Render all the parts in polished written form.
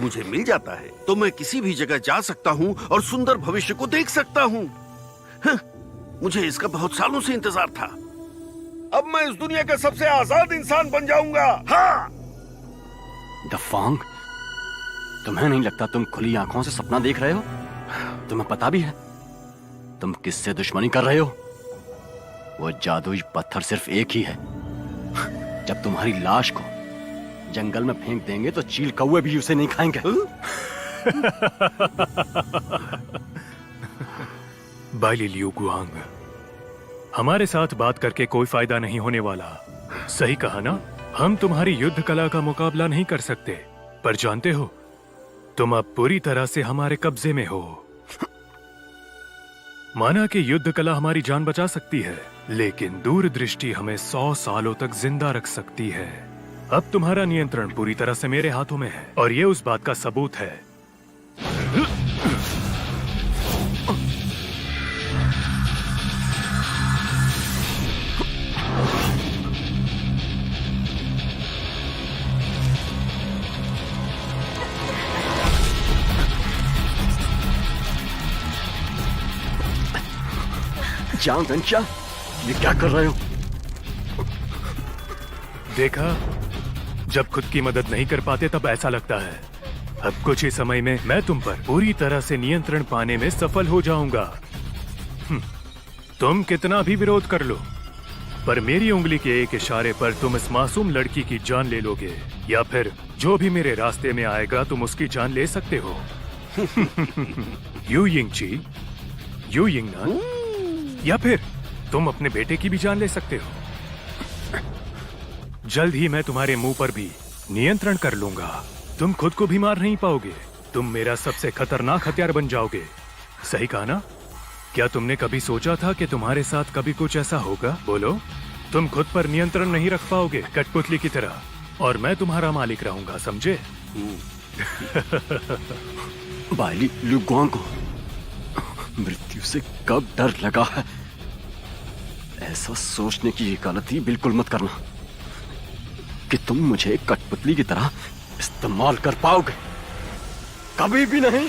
मुझे मिल जाता है तो मैं किसी भी जगह जा सकता हूँ और सुंदर भविष्य को देख सकता हूँ। मुझे इसका बहुत सालों से इंतजार था। अब मैं इस दुनिया का सबसे आजाद इंसान बन जाऊंगा। हाँ। दफांग, तुम्हें नहीं लगता तुम खुली आंखों से सपना देख रहे हो? तुम्हें पता भी है तुम किससे दुश्मनी कर रहे हो? वो जादुई पत्थर सिर्फ एक ही है। जब तुम्हारी लाश को जंगल में फेंक देंगे तो चील कौवे भी उसे नहीं खाएंगे। बाइली लियू गुआंग, हमारे साथ बात करके कोई फायदा नहीं होने वाला। सही कहा ना? हम तुम्हारी युद्ध कला का मुकाबला नहीं कर सकते, पर जानते हो तुम अब पूरी तरह से हमारे कब्जे में हो। माना कि युद्ध कला हमारी जान बचा सकती है, लेकिन दूरदृष्टि हमें 100 सालों तक जिंदा रख सकती है। अब तुम्हारा नियंत्रण पूरी तरह से मेरे हाथों में है और ये उस बात का सबूत है। जांग गंचा, ये क्या कर रहे हो? देखा, जब खुद की मदद नहीं कर पाते तब ऐसा लगता है। अब कुछ ही समय में मैं तुम पर पूरी तरह से नियंत्रण पाने में सफल हो जाऊंगा। तुम कितना भी विरोध कर लो, पर मेरी उंगली के एक इशारे पर तुम इस मासूम लड़की की जान ले लोगे, या फिर जो भी मेरे रास्ते में आएगा तुम उसकी जान ले सकते हो। यू यिंगची, यू यिंगनान, या फिर तुम अपने बेटे की भी जान ले सकते हो। जल्द ही मैं तुम्हारे मुंह पर भी नियंत्रण कर लूंगा। तुम खुद को भी मार नहीं पाओगे। तुम मेरा सबसे खतरनाक हथियार बन जाओगे। सही कहा ना? क्या तुमने कभी सोचा था कि तुम्हारे साथ कभी कुछ ऐसा होगा? बोलो। तुम खुद पर नियंत्रण नहीं रख पाओगे कठपुतली की तरह, और मैं तुम्हारा मालिक रहूंगा, समझे? बाइली लियू गुआंग को मृत्यु से कब डर लगा है? ऐसा सोचने की गलती बिल्कुल मत करना कि तुम मुझे कठपुतली की तरह इस्तेमाल कर पाओगे। कभी भी नहीं।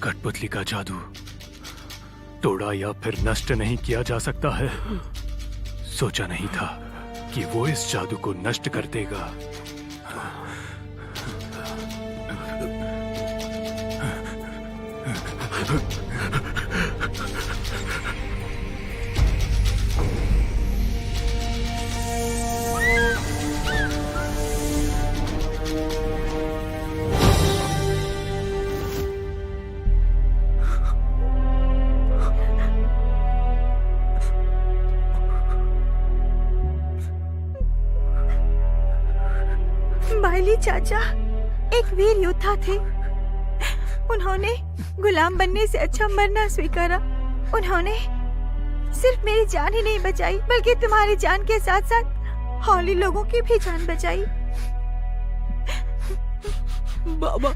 कठपुतली का जादू तोड़ा या फिर नष्ट नहीं किया जा सकता है। सोचा नहीं था कि वो इस जादू को नष्ट कर देगा। बाइली चाचा एक वीर योद्धा थे। उन्होंने गुलाम बनने से अच्छा मरना स्वीकारा। उन्होंने सिर्फ मेरी जान ही नहीं बचाई, बल्कि तुम्हारी जान के साथ साथ हॉली लोगों की भी जान बचाई। बाबा,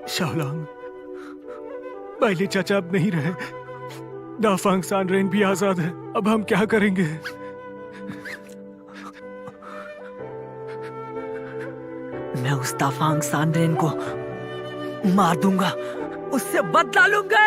शाओलांग, बाइली चाचा अब नहीं रहे। दाफांग सांड्रेन भी आजाद है। अब हम क्या करेंगे? मैं उस दाफांग सांड्रेन को मार दूंगा, उससे बदला लूंगा।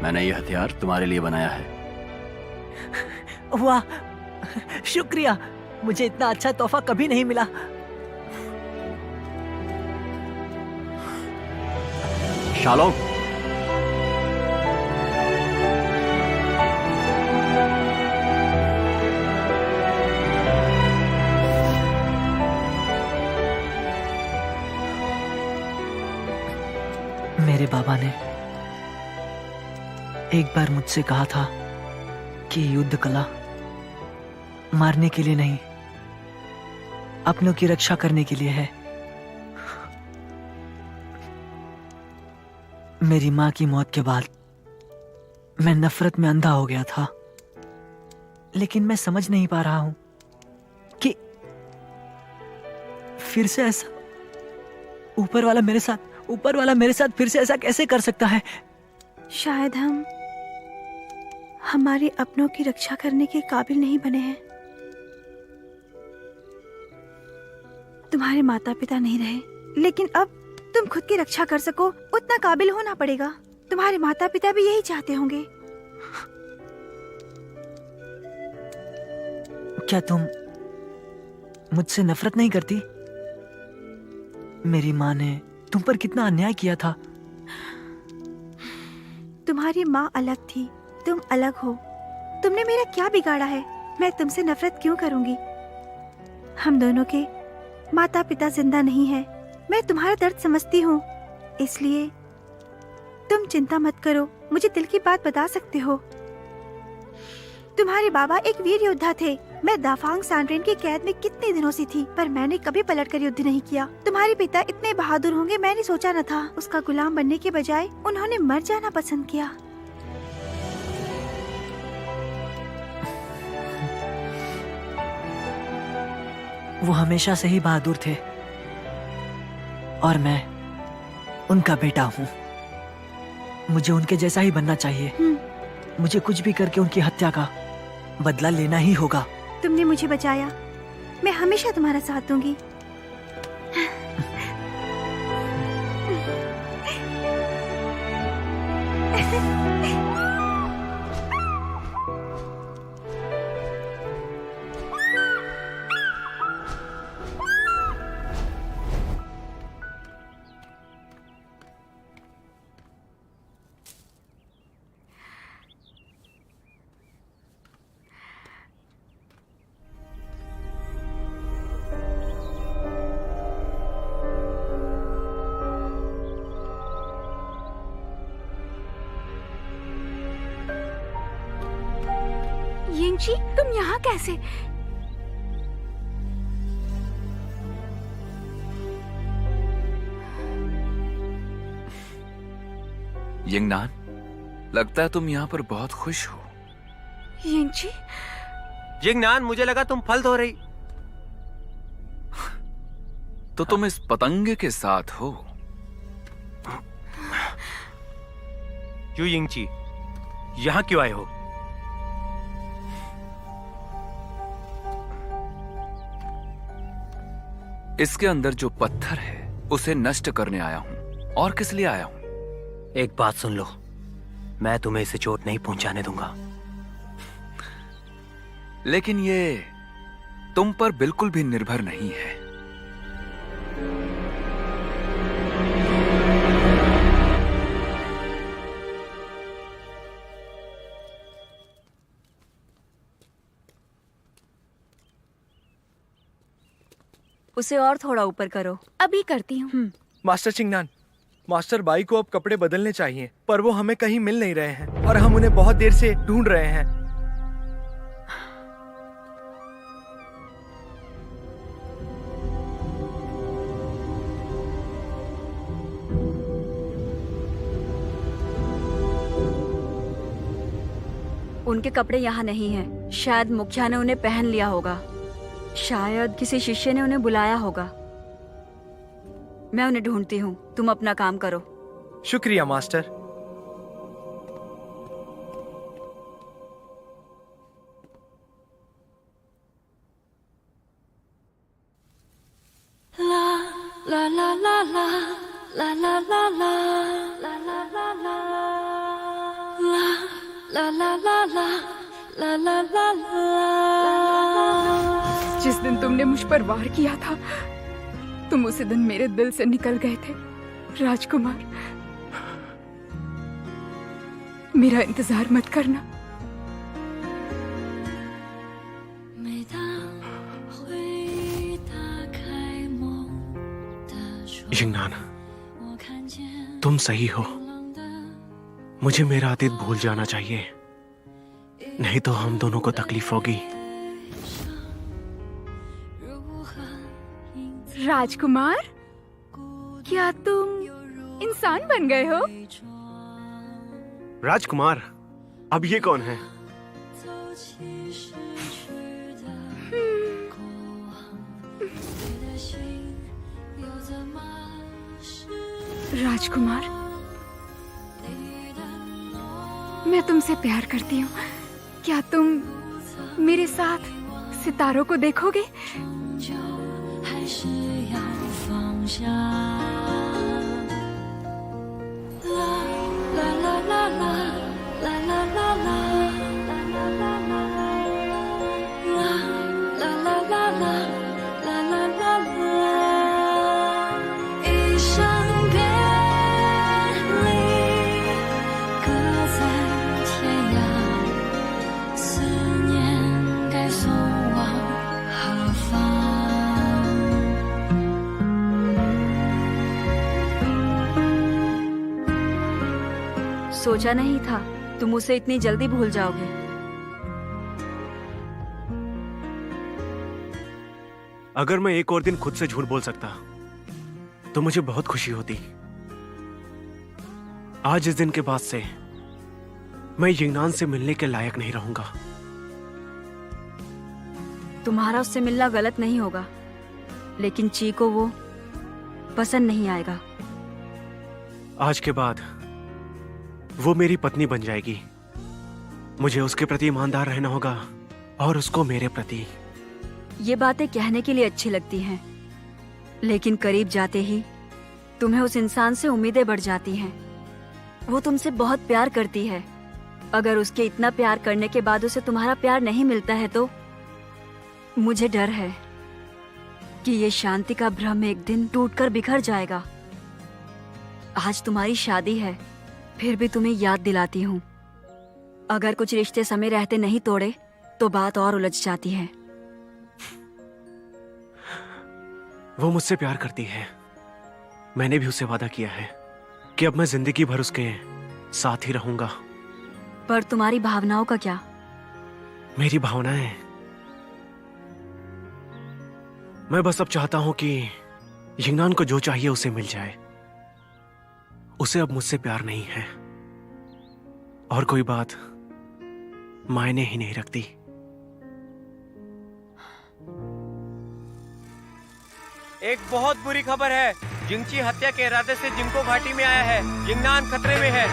मैंने ये हथियार तुम्हारे लिए बनाया है। वाह, शुक्रिया। मुझे इतना अच्छा तोहफा कभी नहीं मिला। शालोंग, मेरे बाबा ने एक बार मुझसे कहा था कि युद्ध कला मारने के लिए नहीं, अपनों की रक्षा करने के लिए है। मेरी मां की मौत के बाद मैं नफरत में अंधा हो गया था, लेकिन मैं समझ नहीं पा रहा हूं कि फिर से ऐसा ऊपर वाला मेरे साथ फिर से ऐसा कैसे कर सकता है। शायद हम हमारे अपनों की रक्षा करने के काबिल नहीं बने हैं। तुम्हारे माता पिता नहीं रहे, लेकिन अब तुम खुद की रक्षा कर सको उतना काबिल होना पड़ेगा। तुम्हारे माता पिता भी यही चाहते होंगे। क्या तुम मुझसे नफरत नहीं करती? मेरी माँ ने तुम पर कितना अन्याय किया था। तुम्हारी माँ अलग थी, तुम अलग हो। तुमने मेरा क्या बिगाड़ा है? मैं तुमसे नफरत क्यों करूंगी? हम दोनों के माता पिता जिंदा नहीं है। मैं तुम्हारा दर्द समझती हूँ, इसलिए तुम चिंता मत करो। मुझे दिल की बात बता सकते हो। तुम्हारे बाबा एक वीर योद्धा थे। मैं दाफांग सांड्रेन की कैद में कितने दिनों से थी, पर मैंने कभी पलटकर युद्ध नहीं किया। तुम्हारे पिता इतने बहादुर होंगे मैंने सोचा न था। उसका गुलाम बनने के बजाय उन्होंने मर जाना पसंद किया। वो हमेशा से ही बहादुर थे और मैं उनका बेटा हूँ। मुझे उनके जैसा ही बनना चाहिए। मुझे कुछ भी करके उनकी हत्या का बदला लेना ही होगा। तुमने मुझे बचाया, मैं हमेशा तुम्हारा साथ दूंगी। यिंगजी, तुम यहाँ कैसे? यिंगनान, लगता है तुम यहाँ पर बहुत खुश हो। यिंगजी, यिंगनान, मुझे लगा तुम फल धो रही। तो तुम इस पतंगे के साथ हो? यू यिंगजी, यहाँ क्यों आए हो? इसके अंदर जो पत्थर है उसे नष्ट करने आया हूँ। और किस लिए आया हूँ? एक बात सुन लो, मैं तुम्हें इसे चोट नहीं पहुंचाने दूंगा। लेकिन ये तुम पर बिल्कुल भी निर्भर नहीं है। उसे और थोड़ा ऊपर करो। अभी करती हूँ। मास्टर चिंगनान, मास्टर बाई को अब कपड़े बदलने चाहिए, पर वो हमें कहीं मिल नहीं रहे हैं और हम उन्हें बहुत देर से ढूंढ रहे हैं। उनके कपड़े यहाँ नहीं हैं। शायद मुखिया ने उन्हें पहन लिया होगा। शायद किसी शिष्य ने उन्हें बुलाया होगा। मैं उन्हें ढूंढती हूँ, तुम अपना काम करो। शुक्रिया मास्टर। ला ला ला ला ला ला ला ला ला ला ला ला ला ला ला ला ला ला। जिस दिन तुमने मुझ पर वार किया था, तुम उसी दिन मेरे दिल से निकल गए थे राजकुमार। मेरा इंतजार मत करना। जिंगनान, तुम सही हो। मुझे मेरा अतीत भूल जाना चाहिए, नहीं तो हम दोनों को तकलीफ होगी। राजकुमार, क्या तुम इंसान बन गए हो? राजकुमार, अब ये कौन है? राजकुमार, मैं तुमसे प्यार करती हूँ। क्या तुम मेरे साथ सितारों को देखोगे? सोचा नहीं था तुम उसे इतनी जल्दी भूल जाओगे। अगर मैं एक और दिन खुद से झूठ बोल सकता तो मुझे बहुत खुशी होती। आज इस दिन के बाद से मैं यिंगनान से मिलने के लायक नहीं रहूंगा। तुम्हारा उससे मिलना गलत नहीं होगा, लेकिन ची को वो पसंद नहीं आएगा। आज के बाद वो मेरी पत्नी बन जाएगी। मुझे उसके प्रति ईमानदार रहना होगा और उसको मेरे प्रति। ये बातें कहने के लिए अच्छी लगती हैं, लेकिन करीब जाते ही तुम्हें उस इंसान से उम्मीदें बढ़ जाती हैं। वो तुमसे बहुत प्यार करती है। अगर उसके इतना प्यार करने के बाद उसे तुम्हारा प्यार नहीं मिलता है तो मुझे डर है कि ये शांति का भ्रम एक दिन टूटकर बिखर जाएगा। आज तुम्हारी शादी है, फिर भी तुम्हें याद दिलाती हूँ, अगर कुछ रिश्ते समय रहते नहीं तोड़े तो बात और उलझ जाती है। वो मुझसे प्यार करती है। मैंने भी उसे वादा किया है कि अब मैं जिंदगी भर उसके साथ ही रहूंगा। पर तुम्हारी भावनाओं का क्या? मेरी भावनाएं, मैं बस अब चाहता हूं कि यिंगनान को जो चाहिए उसे मिल जाए। उसे अब मुझसे प्यार नहीं है और कोई बात मायने ही नहीं रखती। एक बहुत बुरी खबर है। जिंगची हत्या के इरादे से जिंको घाटी में आया है। यिंगनान खतरे में है।